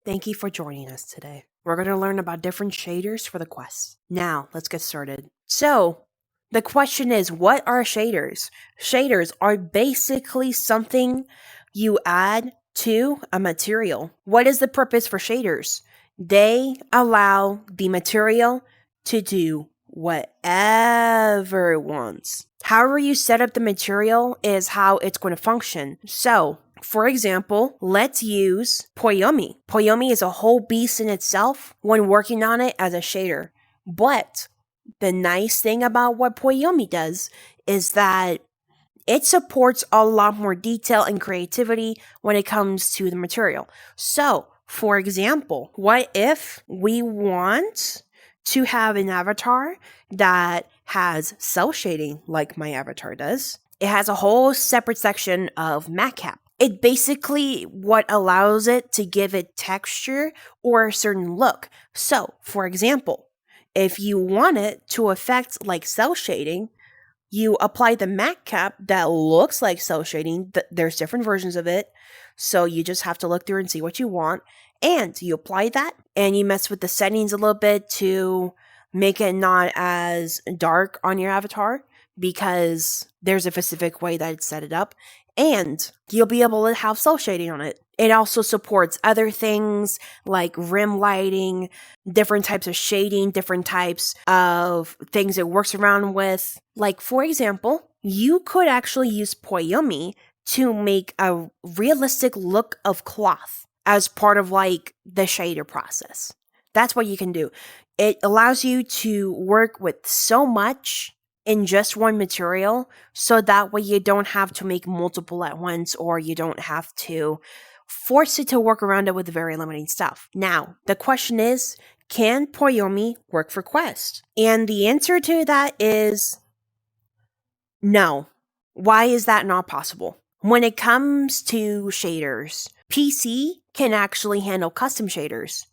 Thank you for joining us today. We're going to learn about different shaders for the quest. Now, let's get started. So, the question is, what are shaders? Shaders are basically something you add to a material. What is the purpose for shaders? They allow the material to do whatever it wants. However you set up the material is how it's going to function. So, for example, let's use Poyomi. Poyomi is a whole beast in itself when working on it as a shader. But the nice thing about what Poyomi does is that it supports a lot more detail and creativity when it comes to the material. So, for example, what if we want to have an avatar that has cell shading like my avatar does? It has a whole separate section of matcap. It basically what allows it to give it texture or a certain look. So, for example, if you want it to affect like cell shading, you apply the matcap that looks like cell shading. There's different versions of it. So you just have to look through and see what you want. And you apply that and you mess with the settings a little bit to make it not as dark on your avatar because there's a specific way that it's set it up. And you'll be able to have cell shading on it. It also supports other things like rim lighting, different types of shading, different types of things it works around with. Like, for example, you could actually use Poyomi to make a realistic look of cloth as part of like the shader process. That's what you can do. It allows you to work with so much in just one material, so that way you don't have to make multiple at once, or you don't have to force it to work around it with very limiting stuff. Now, the question is, can Poyomi work for Quest? And the answer to that is no. Why is that not possible? When it comes to shaders, PC can actually handle custom shaders,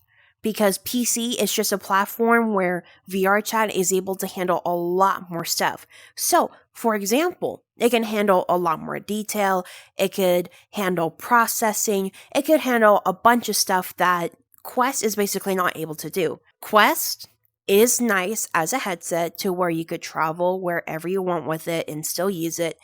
because PC is just a platform where VRCHAT is able to handle a lot more stuff. So, for example, it can handle a lot more detail, it could handle processing, it could handle a bunch of stuff that Quest is basically not able to do. Quest is nice as a headset to where you could travel wherever you want with it and still use it.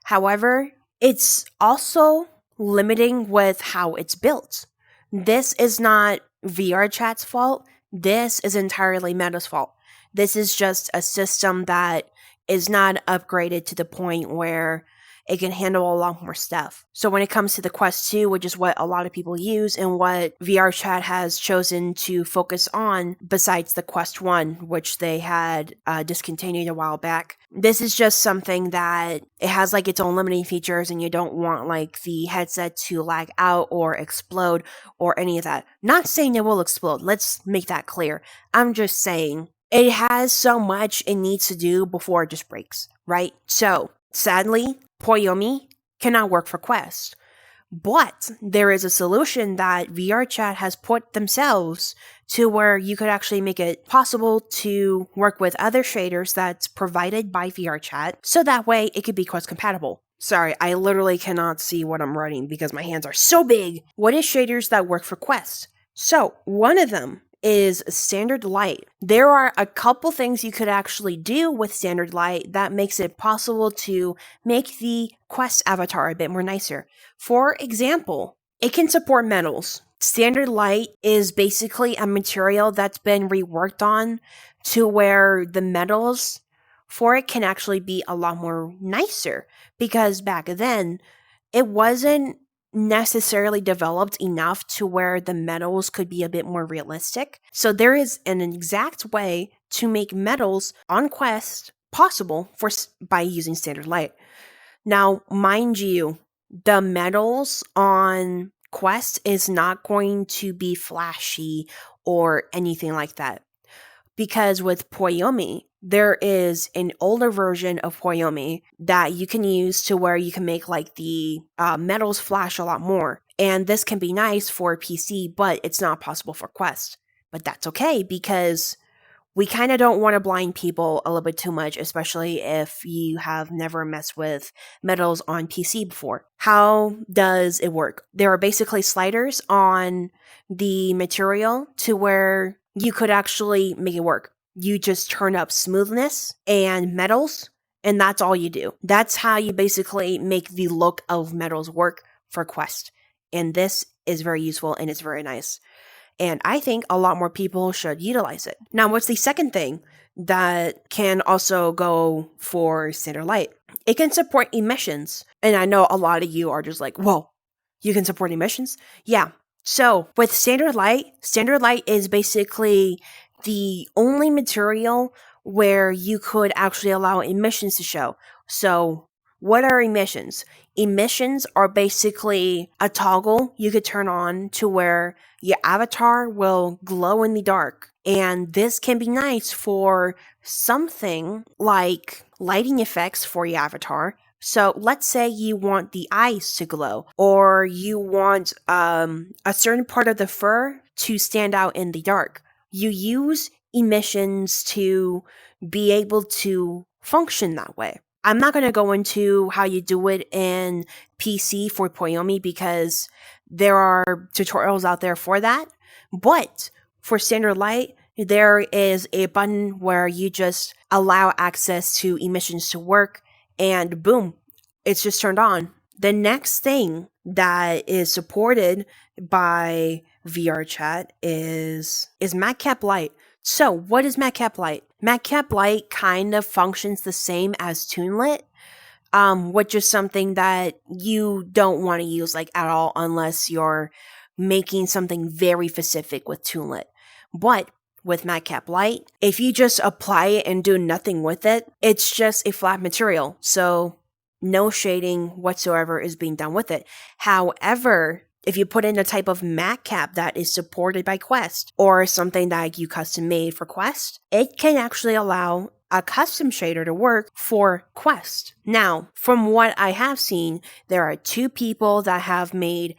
However, it's also limiting with how it's built. This is not VRChat's fault. This is entirely Meta's fault. This is just a system that is not upgraded to the point where it can handle a lot more stuff. So when it comes to the Quest 2, which is what a lot of people use and what VRChat has chosen to focus on besides the Quest 1, which they had discontinued a while back, this is just something that it has like its own limiting features, and you don't want like the headset to lag out or explode or any of that. Not saying it will explode. Let's make that clear. I'm just saying it has so much it needs to do before it just breaks, right? So, sadly, Poyomi cannot work for Quest. But there is a solution that VRChat has put themselves to where you could actually make it possible to work with other shaders that's provided by VRChat, so that way it could be Quest compatible. Sorry, I literally cannot see what I'm writing because my hands are so big. What is shaders that work for Quest? So, one of them is standard light. There are a couple things you could actually do with standard light that makes it possible to make the Quest avatar a bit more nicer. For example, it can support metals. Standard light is basically a material that's been reworked on to where the metals for it can actually be a lot more nicer, because back then it wasn't necessarily developed enough to where the metals could be a bit more realistic. So there is an exact way to make metals on Quest possible by using standard light. Now, mind you, the metals on Quest is not going to be flashy or anything like that, because with Poyomi, there is an older version of Poyomi that you can use to where you can make like the metals flash a lot more. And this can be nice for PC, but it's not possible for Quest. But that's okay, because we kind of don't want to blind people a little bit too much, especially if you have never messed with metals on PC before. How does it work? There are basically sliders on the material to where you could actually make it work. You just turn up smoothness and metals, and that's all you do. That's how you basically make the look of metals work for Quest. And this is very useful and it's very nice. And I think a lot more people should utilize it. Now, what's the second thing that can also go for standard light? It can support emissions. And I know a lot of you are just like, whoa, you can support emissions? Yeah. So with standard light is basically the only material where you could actually allow emissions to show. So what are emissions? Emissions are basically a toggle you could turn on to where your avatar will glow in the dark. And this can be nice for something like lighting effects for your avatar. So let's say you want the eyes to glow, or you want a certain part of the fur to stand out in the dark. You use emissions to be able to function that way. I'm not going to go into how you do it in PC for Poyomi because there are tutorials out there for that. But for standard light, there is a button where you just allow access to emissions to work, and boom, it's just turned on. The next thing that is supported by VRCHAT is MatCap Light. So what is MatCap Light? MatCap Light kind of functions the same as ToonLit, which is something that you don't want to use like at all unless you're making something very specific with ToonLit. But with MatCap Light, if you just apply it and do nothing with it, it's just a flat material. So no shading whatsoever is being done with it. However, if you put in a type of matte cap that is supported by Quest or something that you custom made for Quest, it can actually allow a custom shader to work for Quest. Now, from what I have seen, there are 2 people that have made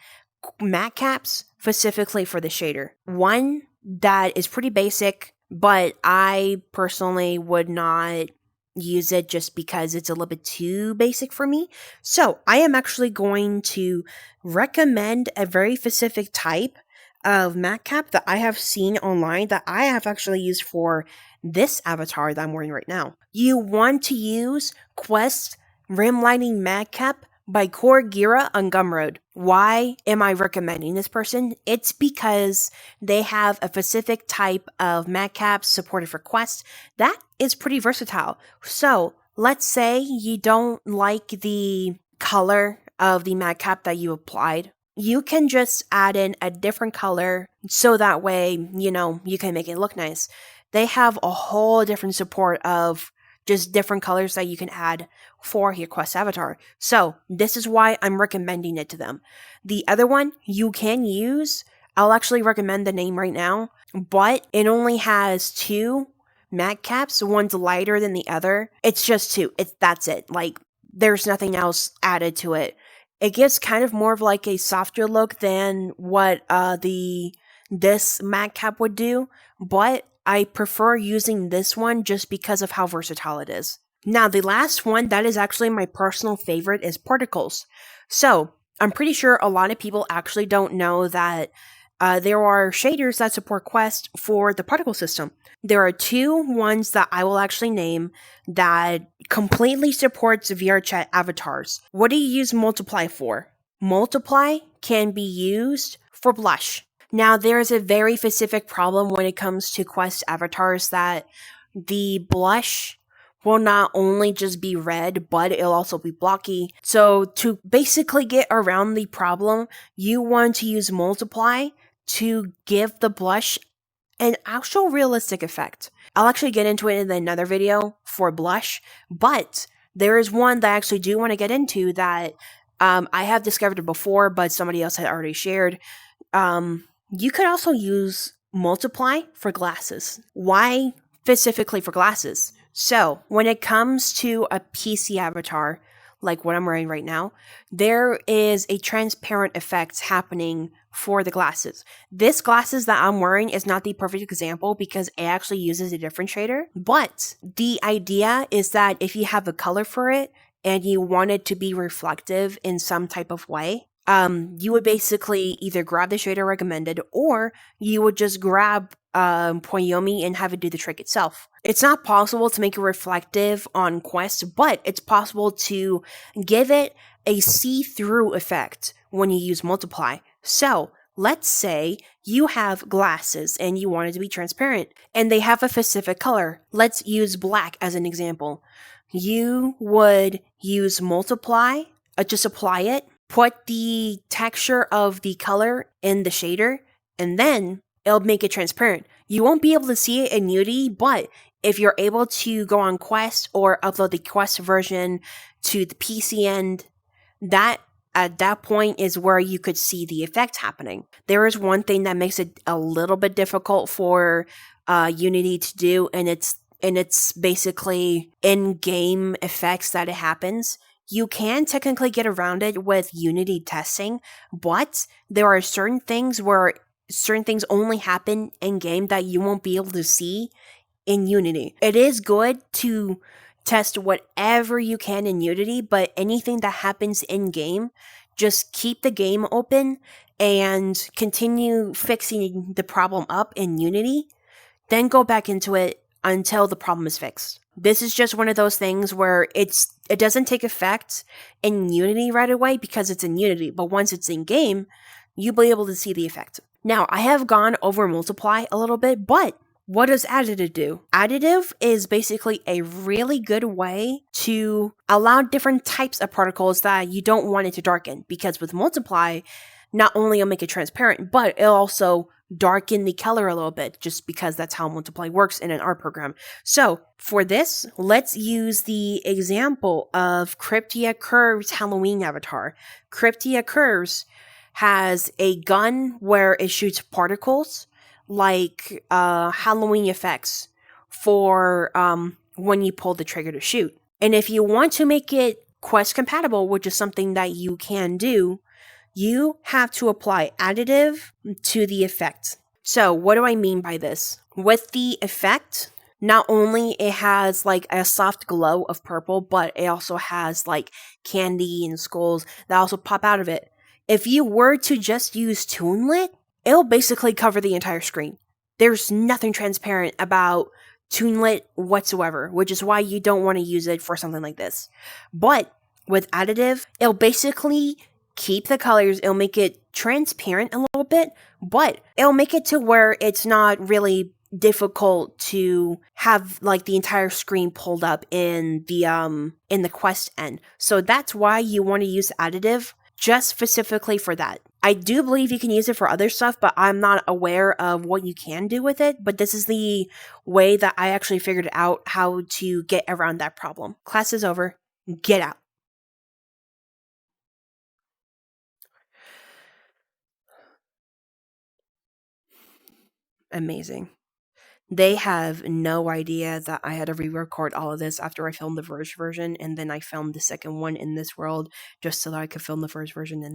matte caps specifically for the shader. One that is pretty basic, but I personally would not use it just because it's a little bit too basic for me. So I am actually going to recommend a very specific type of matte cap that I have seen online that I have actually used for this avatar that I'm wearing right now. You want to use Quest Rim Lighting Matte Cap by Core Gira on Gumroad. Why am I recommending this person? It's because they have a specific type of matte caps supported for Quest that is pretty versatile. So let's say you don't like the color of the matte cap that you applied. You can just add in a different color so that way, you can make it look nice. They have a whole different support of just different colors that you can add for your Quest avatar. So this is why I'm recommending it to them. The other one you can use, I'll actually recommend the name right now, but it only has 2 matte caps. One's lighter than the other. It's just 2. That's it. Like, there's nothing else added to it. It gives kind of more of like a softer look than what this matte cap would do, but I prefer using this one just because of how versatile it is. Now, the last one that is actually my personal favorite is particles. So, I'm pretty sure a lot of people actually don't know that there are shaders that support Quest for the particle system. There are 2 ones that I will actually name that completely supports VRCHAT avatars. What do you use Multiply for? Multiply can be used for blush. Now, there is a very specific problem when it comes to Quest avatars that the blush will not only just be red, but it'll also be blocky. So to basically get around the problem, you want to use Multiply to give the blush an actual realistic effect. I'll actually get into it in another video for blush, but there is one that I actually do want to get into that I have discovered it before, but somebody else had already shared. You could also use Multiply for glasses. Why specifically for glasses? So, when it comes to a PC avatar, like what I'm wearing right now, there is a transparent effect happening for the glasses. This glasses that I'm wearing is not the perfect example because it actually uses a differentiator. But the idea is that if you have a color for it and you want it to be reflective in some type of way, you would basically either grab the shader recommended or you would just grab Poyomi and have it do the trick itself. It's not possible to make it reflective on Quest, but it's possible to give it a see-through effect when you use multiply. So let's say you have glasses and you want it to be transparent and they have a specific color. Let's use black as an example. You would use multiply, just apply it, put the texture of the color in the shader, and then it'll make it transparent. You won't be able to see it in Unity, but if you're able to go on Quest or upload the Quest version to the PC end, that at that point is where you could see the effect happening. There is one thing that makes it a little bit difficult for Unity to do, and it's basically in-game effects that it happens. You can technically get around it with Unity testing, but there are certain things where certain things only happen in-game that you won't be able to see in Unity. It is good to test whatever you can in Unity, but anything that happens in-game, just keep the game open and continue fixing the problem up in Unity, then go back into it until the problem is fixed. This is just one of those things where it doesn't take effect in Unity right away because it's in Unity, but once it's in game, you'll be able to see the effect. Now, I have gone over multiply a little bit, but what does additive do? Additive is basically a really good way to allow different types of particles that you don't want it to darken, because with multiply, not only it'll make it transparent, but it'll also darken the color a little bit, just because that's how multiply works in an art program. So for this, let's use the example of Cryptia Curves Halloween avatar. Cryptia Curves has a gun where it shoots particles like Halloween effects for when you pull the trigger to shoot. And if you want to make it Quest compatible, which is something that you can do, you have to apply additive to the effect. So what do I mean by this? With the effect, not only it has like a soft glow of purple, but it also has like candy and skulls that also pop out of it. If you were to just use Toonlit, it'll basically cover the entire screen. There's nothing transparent about Toonlit whatsoever, which is why you don't want to use it for something like this. But with additive, it'll basically keep the colors, it'll make it transparent a little bit, but it'll make it to where it's not really difficult to have like the entire screen pulled up in the Quest end. So that's why you want to use additive, just specifically for that. I do believe you can use it for other stuff, but I'm not aware of what you can do with it. But this is the way that I actually figured out how to get around that problem. Class is over. Get out. Amazing. They have no idea that I had to re-record all of this after I filmed the first version, and then I filmed the second one in this world just so that I could film the first version in